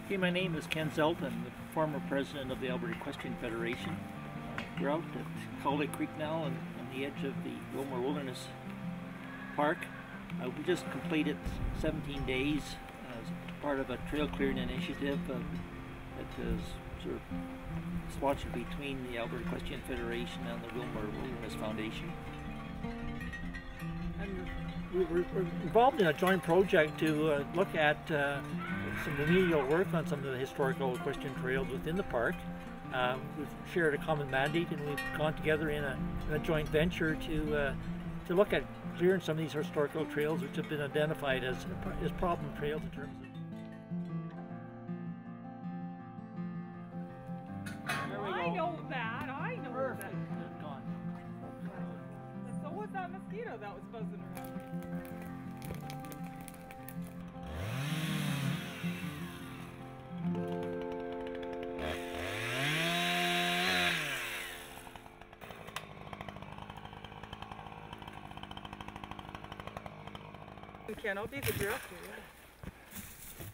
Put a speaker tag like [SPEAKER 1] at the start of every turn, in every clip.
[SPEAKER 1] Okay, my name is Ken Zelt. I'm the former president of the Alberta Equestrian Federation. We're out at Calder Creek now on the edge of the Willmore Wilderness Park. We just completed 17 days as part of a trail clearing initiative that is sort of sponsored between the Alberta Equestrian Federation and the Willmore Wilderness Foundation. And we're involved in a joint project to look at some remedial work on some of the historical equestrian trails within the park. We've shared a common mandate, and we've gone together in a joint venture to look at clearing some of these historical trails which have been identified as problem trails in terms of. There we go.
[SPEAKER 2] I know that.
[SPEAKER 1] Perfect. It's gone.
[SPEAKER 2] So was that mosquito that was buzzing around? Ken, I'll be the director.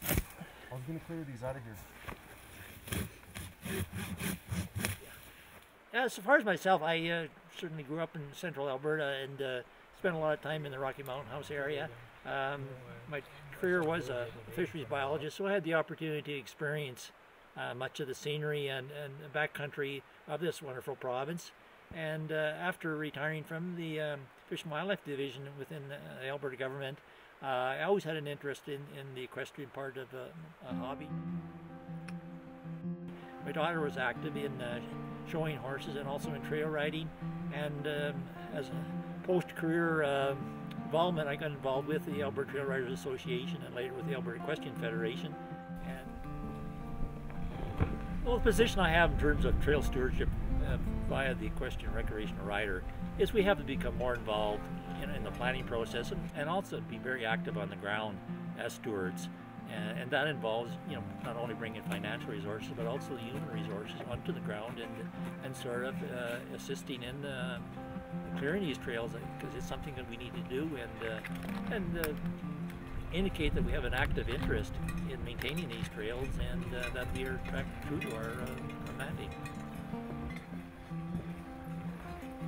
[SPEAKER 2] Yeah.
[SPEAKER 3] I was going to clear these out of here.
[SPEAKER 1] As far as myself, I certainly grew up in central Alberta and spent a lot of time in the Rocky Mountain House area. My career was a fisheries biologist, so I had the opportunity to experience much of the scenery and backcountry of this wonderful province. And after retiring from the Fish and Wildlife Division within the Alberta government, I always had an interest in the equestrian part of the hobby. My daughter was active in showing horses and also in trail riding, and as a post-career involvement, I got involved with the Alberta Trail Riders Association and later with the Alberta Equestrian Federation. And well, the position I have in terms of trail stewardship via the Equestrian Recreational Rider is we have to become more involved in the planning process and also be very active on the ground as stewards. And that involves, not only bringing financial resources, but also human resources onto the ground and sort of assisting in clearing these trails, because it's something that we need to do and indicate that we have an active interest in maintaining these trails and that we are true to our mandate.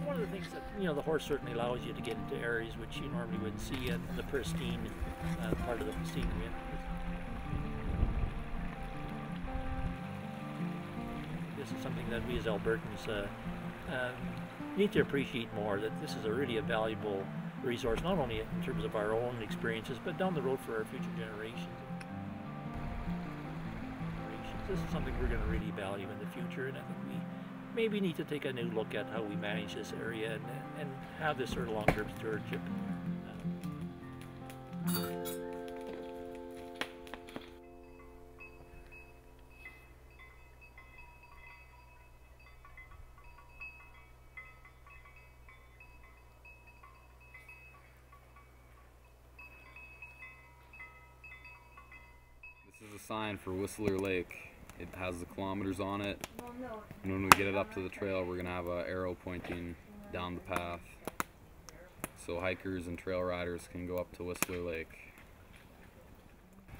[SPEAKER 1] One of the things that, the horse certainly allows you to get into areas which you normally wouldn't see in the pristine part of the scenery. This is something that we as Albertans need to appreciate more, that this is really a valuable resource, not only in terms of our own experiences, but down the road for our future generations. This is something we're going to really value in the future, and I think we maybe need to take a new look at how we manage this area and have this sort of long-term stewardship.
[SPEAKER 4] This is a sign for Whistler Lake. It has the kilometers on it, and when we get it up to the trail, we're going to have an arrow pointing down the path so hikers and trail riders can go up to Whistler Lake.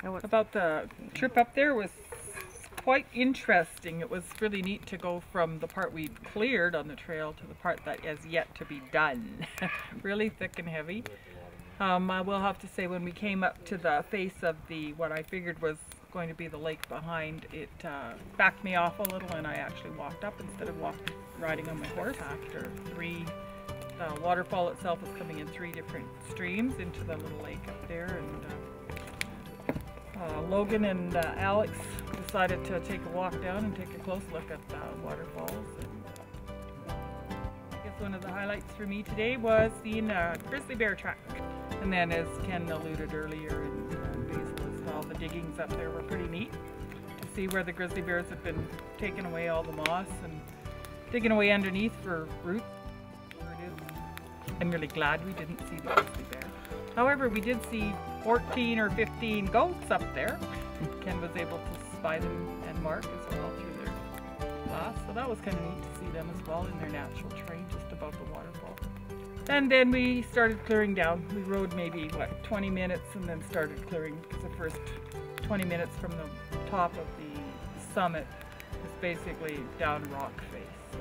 [SPEAKER 2] About the trip up there was quite interesting. It was really neat to go from the part we'd cleared on the trail to the part that is yet to be done. Really thick and heavy. I will have to say, when we came up to the face of what I figured was going to be the lake behind, it backed me off a little, and I actually walked up instead of riding on my horse. After the waterfall itself is coming in 3 different streams into the little lake up there, and Logan and Alex decided to take a walk down and take a close look at the waterfalls. And, I guess one of the highlights for me today was seeing a grizzly bear track. And then, as Ken alluded earlier in Basil as well, the diggings up there were pretty neat to see where the grizzly bears have been taking away all the moss and digging away underneath for roots. I'm really glad we didn't see the grizzly bear. However, we did see 14 or 15 goats up there. Ken was able to spy them and mark as well through their glass, so that was kind of neat to see them as well in their natural terrain just above the waterfall. And then we started clearing down. We rode maybe, 20 minutes and then started clearing, because the first 20 minutes from the top of the summit is basically down rock face. So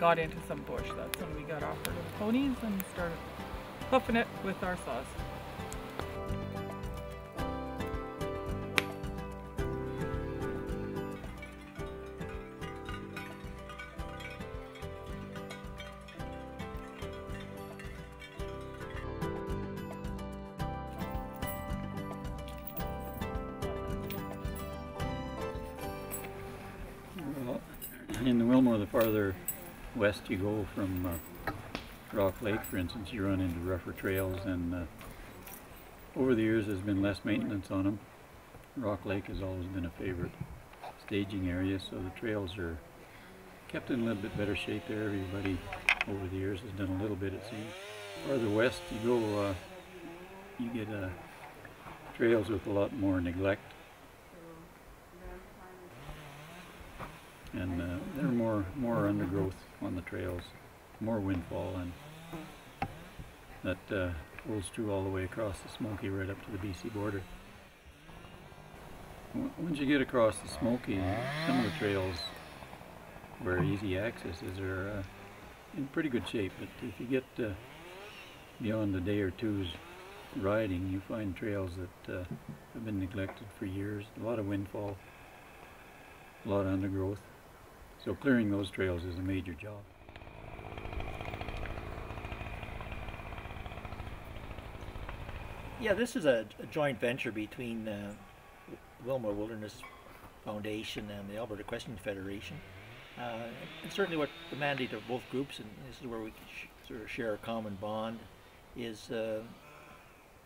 [SPEAKER 2] got into some bush. That's when we got off our little ponies and started hoofing it with our saws.
[SPEAKER 5] In the Willmore, the farther west you go from Rock Lake, for instance, you run into rougher trails, and over the years there's been less maintenance on them. Rock Lake has always been a favorite staging area, so the trails are kept in a little bit better shape there. Everybody over the years has done a little bit, it seems. Farther west you go, you get trails with a lot more neglect. And there are more undergrowth on the trails, more windfall, and that holds true all the way across the Smoky right up to the BC border. Once you get across the Smoky, some of the trails where easy access is are in pretty good shape, but if you get beyond a day or two's riding, you find trails that have been neglected for years, a lot of windfall, a lot of undergrowth. So clearing those trails is a major job.
[SPEAKER 1] Yeah, this is a joint venture between Willmore Wilderness Foundation and the Alberta Equestrian Federation. And certainly what the mandate of both groups, and this is where we sort of share a common bond, is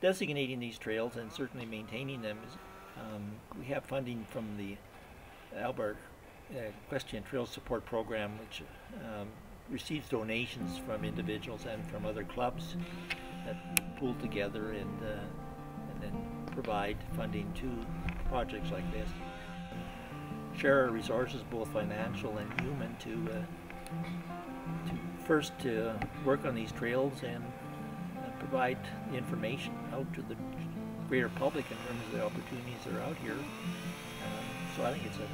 [SPEAKER 1] designating these trails and certainly maintaining them. We have funding from the Alberta Equestrian Trail Support Program, which receives donations from individuals and from other clubs that pool together and then provide funding to projects like this. Share our resources, both financial and human, to first work on these trails and provide the information out to the greater public in terms of the opportunities that are out here. So I think it's a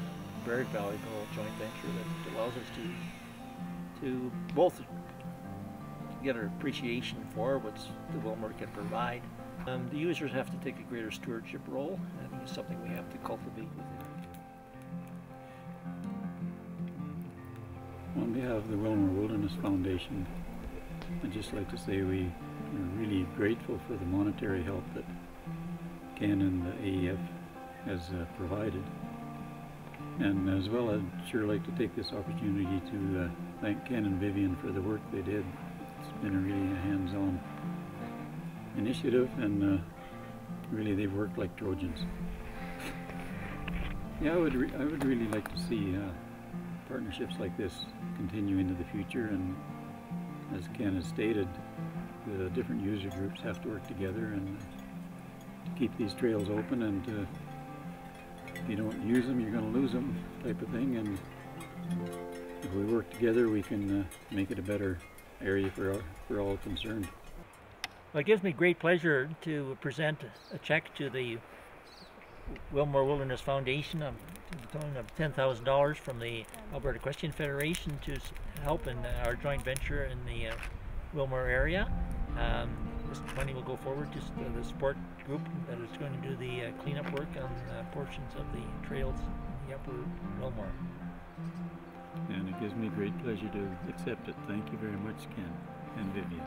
[SPEAKER 1] very valuable joint venture that allows us to both get an appreciation for what the Willmore can provide. The users have to take a greater stewardship role. I think it's something we have to cultivate within.
[SPEAKER 5] On behalf of the Willmore Wilderness Foundation, I'd just like to say we are really grateful for the monetary help that Ken and the AEF has provided. And as well, I'd sure like to take this opportunity to thank Ken and Vivian for the work they did. It's been a really hands-on initiative, and really they've worked like Trojans. Yeah, I would really like to see partnerships like this continue into the future, and as Ken has stated, the different user groups have to work together and to keep these trails open, and if you don't use them, you're going to lose them, type of thing. And if we work together, we can make it a better area for all concerned.
[SPEAKER 1] Well, it gives me great pleasure to present a check to the Willmore Wilderness Foundation of $10,000 from the Alberta Equestrian Federation to help in our joint venture in the Willmore area. This money will go forward to the support group that is going to do the cleanup work on portions of the trails in the upper Willmore.
[SPEAKER 5] And it gives me great pleasure to accept it. Thank you very much, Ken and Vivian.